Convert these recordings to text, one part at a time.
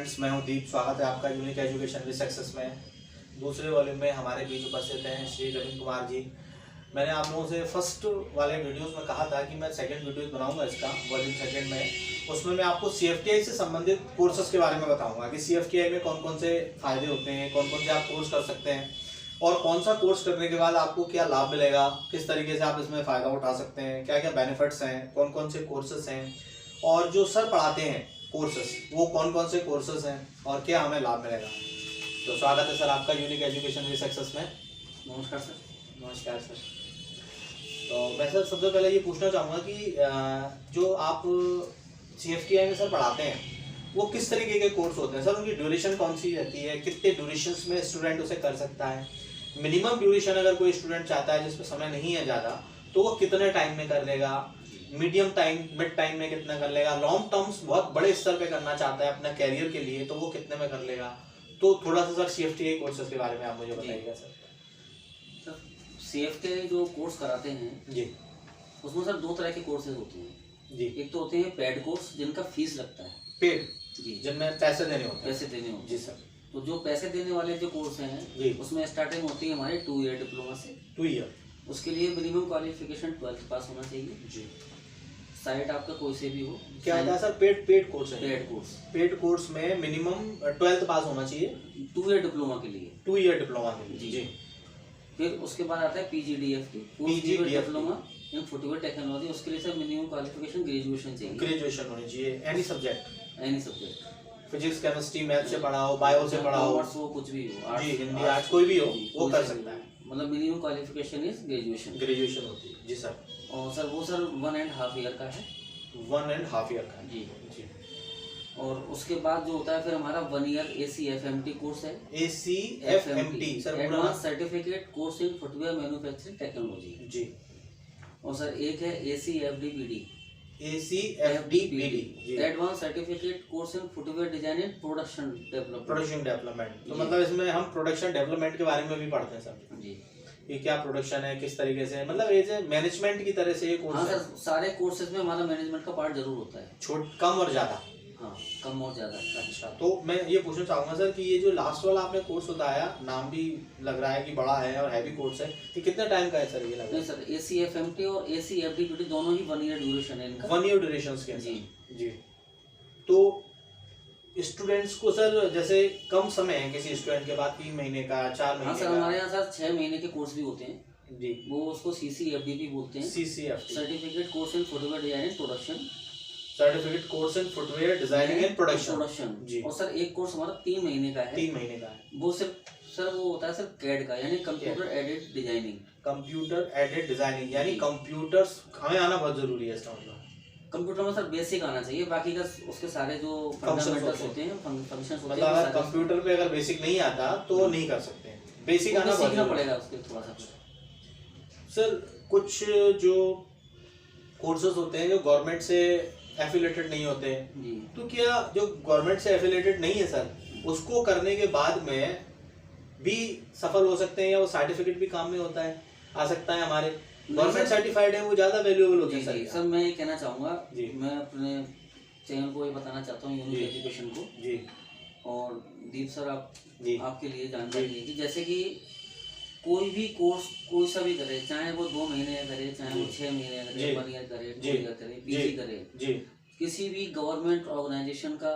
Friends, मैं हूं दीप। स्वागत है आपका यूनिक एजुकेशन विद सक्सेस में। दूसरे वॉल्यूम में हमारे बीच उपस्थित हैं श्री रविंद्र कुमार जी। मैंने आप लोगों से फर्स्ट वाले वीडियोस में कहा था कि मैं सेकंड वीडियोस बनाऊंगा इसका वॉल्यूम सेकंड में। उसमें मैं आपको CFTI से संबंधित कोर्सेज के बारे में बताऊंगा कि CFTI में कौन कौन से फ़ायदे होते हैं, कौन कौन से आप कोर्स कर सकते हैं और कौन सा कोर्स करने के बाद आपको क्या लाभ मिलेगा, किस तरीके से आप इसमें फ़ायदा उठा सकते हैं, क्या क्या बेनिफिट्स हैं, कौन कौन से कोर्सेज हैं और जो सर पढ़ाते हैं कोर्सेज वो कौन कौन से कोर्सेज हैं और क्या हमें लाभ मिलेगा। तो स्वागत है सर आपका यूनिक एजुकेशन विद सक्सेस में। नमस्कार सर। नमस्कार सर। तो मैं सर सबसे पहले ये पूछना चाहूँगा कि जो आप CFTI में सर पढ़ाते हैं वो किस तरीके के कोर्स होते हैं सर, उनकी ड्यूरेशन कौन सी रहती है, कितने ड्यूरेशंस में स्टूडेंट उसे कर सकता है, मिनिमम ड्यूरेशन अगर कोई स्टूडेंट चाहता है जिसमें समय नहीं है ज़्यादा तो वो कितने टाइम में कर लेगा, मीडियम टाइम मिड टाइम में कितना कर लेगा, लॉन्ग टर्म्स बहुत बड़े स्तर पे करना चाहता है अपना कैरियर के लिए तो वो कितने में कर लेगा। तो थोड़ा सा सर CFTI कोर्सेज के बारे में आप मुझे बताइएगा सर। CFTI जो कोर्स कराते हैं जी, उसमें सर दो तरह के कोर्सेज होते हैं जी। एक तो होते हैं पेड कोर्स जिनका फीस लगता है, पेड जी, जिनमें पैसे देने होते हैं। पैसे देने होते जी हैं। सर। तो जो पैसे देने वाले जो कोर्स हैं जी। उसमें स्टार्टिंग होती है हमारे 2 ईयर डिप्लोमा से। 2 ईयर। उसके लिए मिनिमम क्वालिफिकेशन 12th पास होना चाहिए जी। साइट आपका कोई से भी हो। क्या होता है सर? पेड कोर्स है। पेड कोर्स में मिनिमम 12th पास होना चाहिए 2 ईयर डिप्लोमा के लिए। 2 ईयर डिप्लोमा के लिए। जी। फिर उसके बाद आता है PGDFT, diploma in footwear technology. उसके लिए सर मिनिमम क्वालिफिकेशन ग्रेजुएशन चाहिए। ग्रेजुएशन होनी चाहिए any subject, any subject, physics chemistry math से पढ़ा हो, बायो से पढ़ा हो, कॉमर्स हो, कुछ भी हो, जी, हिंदी आर्ट्स कोई भी हो वो कर सकता है। मतलब मिनिमम क्वालिफिकेशन इज ग्रेजुएशन होती है। जी सर। और सर वो सर 1.5 ईयर का है। 1.5 ईयर का। जी जी। और उसके बाद जो होता है फिर हमारा 1 ईयर ACFMT कोर्स है। ACFMT sir, advance certificate course in footwear manufacturing technology. जी। और सर एक है ACFDPD, advance certificate course in footwear design and production development. तो मतलब इसमें हम प्रोडक्शन डेवलपमेंट के बारे में भी पढ़ते हैं सर। जी। ये क्या प्रोडक्शन है, किस तरीके से, मतलब एज ए मैनेजमेंट की तरह से ये कोर्स। हाँ सर, सारे कोर्सेज में हमारा मैनेजमेंट का पार्ट जरूर होता है, कम और ज्यादा। हाँ, कम और ज्यादा। अच्छा, तो मैं ये पूछना चाहूंगा सर कि ये जो लास्ट वाला आपने कोर्स बताया, नाम भी लग रहा है कि बड़ा है और हैवी कोर्स है, ये कितने टाइम का है सर? ये लग रहा है सर ACFMT और ACFDPD दोनों ही 1 ईयर ड्यूरेशन है इनका। 1 ईयर ड्यूरेशन के। जी जी। तो स्टूडेंट्स को सर जैसे कम समय है किसी स्टूडेंट के बाद 3 महीने का, 4 महीने हाँ सर, हमारे यहाँ सर 6 महीने के कोर्स भी होते हैं। जी। वो उसको CCFD भी बोलते हैं, CCFD, certificate course in footwear design and production. Certificate course in footwear designing and production. जी। और सर एक कोर्स हमारा 3 महीने का है। 3 महीने का है। वो सिर्फ सर वो होता है सर CAD का, यानी computer aided designing. Computer aided designing यानी कंप्यूटर्स हमें आना बहुत जरूरी है इसका मतलब। कंप्यूटर में सर बेसिक आना चाहिए, बाकी का उसके सारे जो फंडामेंटल्स होते हैं, फंक्शंस होते हैं, मतलब कंप्यूटर पे अगर बेसिक नहीं आता तो नहीं कर सकते, बेसिक आना सीखना पड़ेगा उसके थोड़ा सा। सर कुछ जो कोर्सेज होते हैं जो गवर्नमेंट से एफिलेटेड नहीं होते जी, तो क्या जो गवर्नमेंट से एफिलेटेड नहीं है सर उसको करने के बाद में भी सफल हो सकते हैं या वो सर्टिफिकेट भी काम में होता है, आ सकता है हमारे? गवर्नमेंट सर्टिफाइड है वो ज्यादा वैल्यूएबल होते हैं सर। मैं ये कहना चाहूँगा, मैं अपने चैनल को ये बताना चाहता हूँ, यूनिक एजुकेशन को जी, और दीप सर आपके लिए जानकारी है कि जैसे कि कोई भी कोर्स कोई सा भी करे, चाहे वो 2 महीने करे, चाहे वो 6 महीने करे, 1 ईयर करे, 2 ईयर करे, PG करे, किसी भी गवर्नमेंट ऑर्गेनाइजेशन का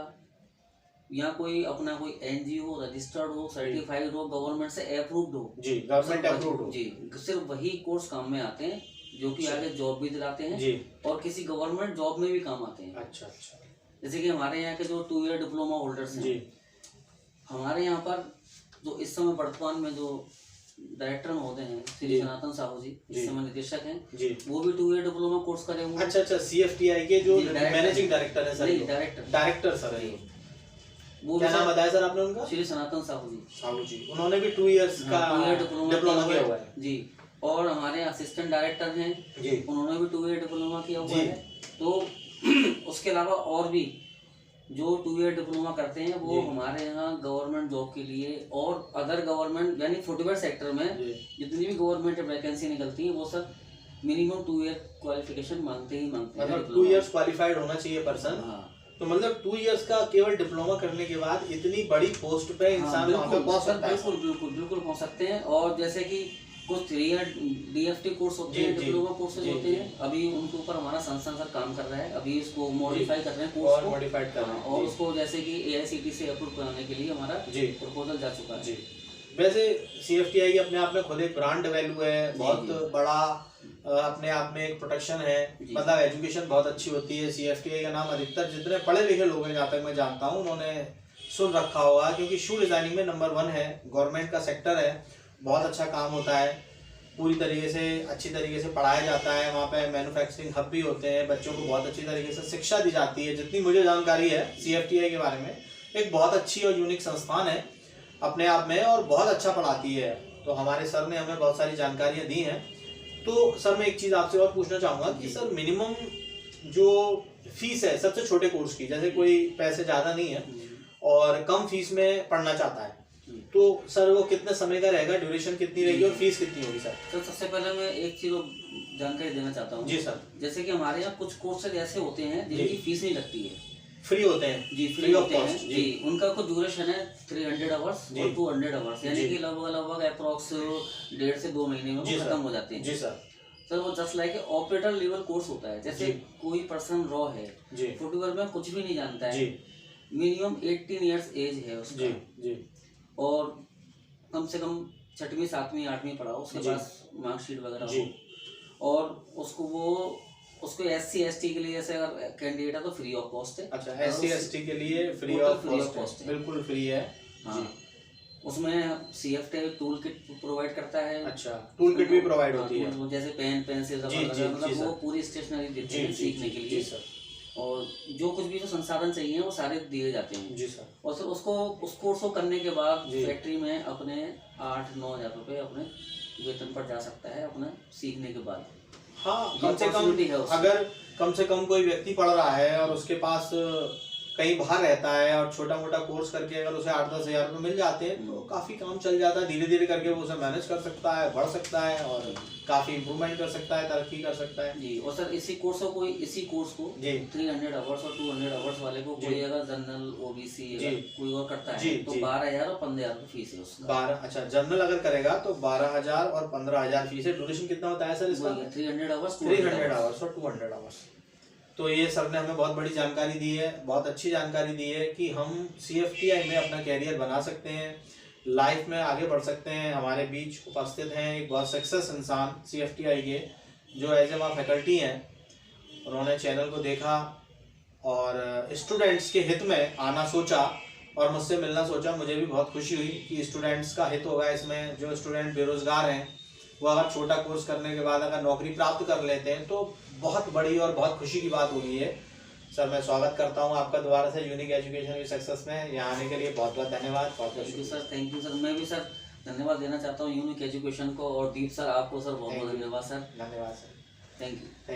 या कोई अपना कोई NGO रजिस्टर्ड हो, सर्टिफाइड हो, गवर्नमेंट से अप्रूव्ड हो, जी, गवर्नमेंट अप्रूव्ड हो, जी, सिर्फ वही कोर्स काम में आते हैं जो कि आगे जॉब भी दिलाते हैं जी, और किसी गवर्नमेंट जॉब में भी काम आते हैं। अच्छा अच्छा। जैसे कि हमारे यहाँ के जो 2 ईयर डिप्लोमा होल्डर्स हैं, हमारे यहाँ पर जो इस समय वर्तमान में जो डायरेक्टर महोदय हैं श्री सनातन साहू जी, इस समय निदेशक हैं जी, वो भी 2 ईयर डिप्लोमा कोर्स करे हुए। अच्छा अच्छा, CFTI के जो मैनेजिंग डायरेक्टर है सर? डायरेक्टर सर है। वो क्या नाम बताया सर आपने उनका? श्री सनातन साहू जी, उन्होंने भी 2 इयर्स का डिप्लोमा किया हुआ है जी। और हमारे असिस्टेंट डायरेक्टर हैं जी, उन्होंने भी 2 ईयर डिप्लोमा किया हुआ है। तो उसके अलावा और भी जो 2 ईयर डिप्लोमा करते हैं वो हमारे यहाँ गवर्नमेंट जॉब के लिए और अदर गवर्नमेंट यानी फुटवेयर सेक्टर में जितनी भी गवर्नमेंट वैकेंसी निकलती है वो सब मिनिमम 2 ईयर क्वालिफिकेशन मांगते हैं। मतलब 2 इयर्स क्वालिफाइड होना चाहिए पर्सन। हाँ, तो मतलब 2 इयर्स का केवल डिप्लोमा करने के बाद इतनी बड़ी पोस्ट पे इंसान वहाँ पे पहुँच सकता है। बिल्कुल पहुँच सकते हैं। और जैसे कि कुछ 3 ईयर DFT कोर्स होते हैं, डिप्लोमा कोर्सेज होते हैं, अभी उनके ऊपर हमारा संस्थान सर काम कर रहा है, अभी इसको मॉडिफाई कर रहे हैं कोर्स को, मॉडिफाइड कर रहे हैं और उसको जैसे कि AICTE से अप्रूव कराने के लिए हमारा प्रपोजल जा चुका है। वैसे CFTI अपने आप में खुद एक ब्रांड वैल्यू है, बहुत बड़ा अपने आप में एक प्रोटेक्शन है, मतलब एजुकेशन बहुत अच्छी होती है। CFTI का नाम अधिकतर जितने पढ़े लिखे लोग हैं, जहाँ तक मैं जानता हूँ, उन्होंने सुन रखा होगा, क्योंकि शू डिजाइनिंग में नंबर 1 है, गवर्नमेंट का सेक्टर है, बहुत अच्छा काम होता है, पूरी तरीके से अच्छी तरीके से पढ़ाया जाता है। वहाँ पे मैन्युफैक्चरिंग हब भी होते हैं, बच्चों को बहुत अच्छी तरीके से शिक्षा दी जाती है। जितनी मुझे जानकारी है CFTI के बारे में, एक बहुत अच्छी और यूनिक संस्थान है अपने आप में, और बहुत अच्छा पढ़ाती है। तो हमारे सर ने हमें बहुत सारी जानकारियाँ दी हैं। तो सर मैं एक चीज़ आपसे और पूछना चाहूँगा कि सर मिनिमम जो फीस है सबसे छोटे कोर्स की, जैसे कोई पैसे ज़्यादा नहीं है और कम फीस में पढ़ना चाहता है, तो सर वो कितने समय का रहेगा, ड्यूरेशन कितनी रहेगी और फीस कितनी होगी सर? सर सबसे पहले मैं एक चीज जानकारी देना चाहता हूँ। जी सर। जैसे कि हमारे यहाँ कुछ कोर्सेज ऐसे होते हैं जिनकी फीस नहीं लगती है, फ्री होते हैं। जी फ्री होते हैं जी। उनका कुछ ड्यूरेशन है 300 आवर्स और 200 आवर्स, यानी कि लगभग अप्रोक्स 1.5 से 2 महीने में वो खत्म हो जाते हैं। जी सर। सर वो just like operator level course होता है। जैसे कोई पर्सन रॉ है, फुटवेयर में कुछ भी नहीं जानता है, मिनिमम 18 ईयर्स एज है उसका, और कम से कम 6वीं 7वीं 8वीं पढ़ा, उसके पास मार्कशीट वगैरह हो, और उसको SC ST के लिए जैसे अगर कैंडिडेट है तो फ्री ऑफ कॉस्ट है। अच्छा, SC ST के लिए फ्री ऑफ कॉस्ट है, बिल्कुल फ्री है। हाँ, उसमें CFTI टूल किट प्रोवाइड करता है। अच्छा, टूल किट भी प्रोवाइड होती है, जैसे पेन पेंसिल मतलब वो पूरी स्टेशनरी देते हैं सीखने के लिए, और जो कुछ भी जो संसाधन चाहिए वो सारे दिए जाते हैं। जी सर। और सर उस कोर्स को करने के बाद फैक्ट्री में अपने 8-9 हज़ार रुपये अपने वेतन पर जा सकता है अपने सीखने के बाद। हाँ, कम से कम अगर कम से कम कोई व्यक्ति पढ़ रहा है और उसके पास कहीं बाहर रहता है और छोटा मोटा कोर्स करके अगर उसे 8-10 हज़ार रुपये मिल जाते हैं तो काफ़ी काम चल जाता है। धीरे धीरे करके वो उसे मैनेज कर सकता है, बढ़ सकता है और काफ़ी इम्प्रूवमेंट कर सकता है, तरक्की कर सकता है। जी। और सर इसी कोर्स को जी 300 आवर्स और 200 आवर्स वाले को कोई अगर जनरल OBC कोई और करता है तो 12,000 और 15,000 की फीस है उसका। 12, अच्छा, जनरल अगर करेगा तो 12,000 और 15,000 फीस है। ड्यूरेशन कितना होता है सर इसका? 300 आवर्स और 200 आवर्स। तो ये सर ने हमें बहुत बड़ी जानकारी दी है, बहुत अच्छी जानकारी दी है कि हम CFTI में अपना कैरियर बना सकते हैं, लाइफ में आगे बढ़ सकते हैं। हमारे बीच उपस्थित हैं एक बहुत सक्सेस इंसान CFTI के, जो एज ए वहाँ फैकल्टी हैं। उन्होंने चैनल को देखा और स्टूडेंट्स के हित में आना सोचा और मुझसे मिलना सोचा। मुझे भी बहुत खुशी हुई कि स्टूडेंट्स का हित होगा इसमें। जो स्टूडेंट बेरोजगार हैं वो अगर छोटा कोर्स करने के बाद अगर नौकरी प्राप्त कर लेते हैं तो बहुत बड़ी और बहुत खुशी की बात होगी ये। सर मैं स्वागत करता हूँ आपका दोबारा से यूनिक एजुकेशन विद सक्सेस में। यहाँ आने के लिए बहुत बहुत धन्यवाद। Thank you sir, thank you sir. मैं भी सर धन्यवाद देना चाहता हूँ यूनिक एजुकेशन को, और दीप सर आपको सर बहुत बहुत धन्यवाद सर। धन्यवाद सर, थैंक यू।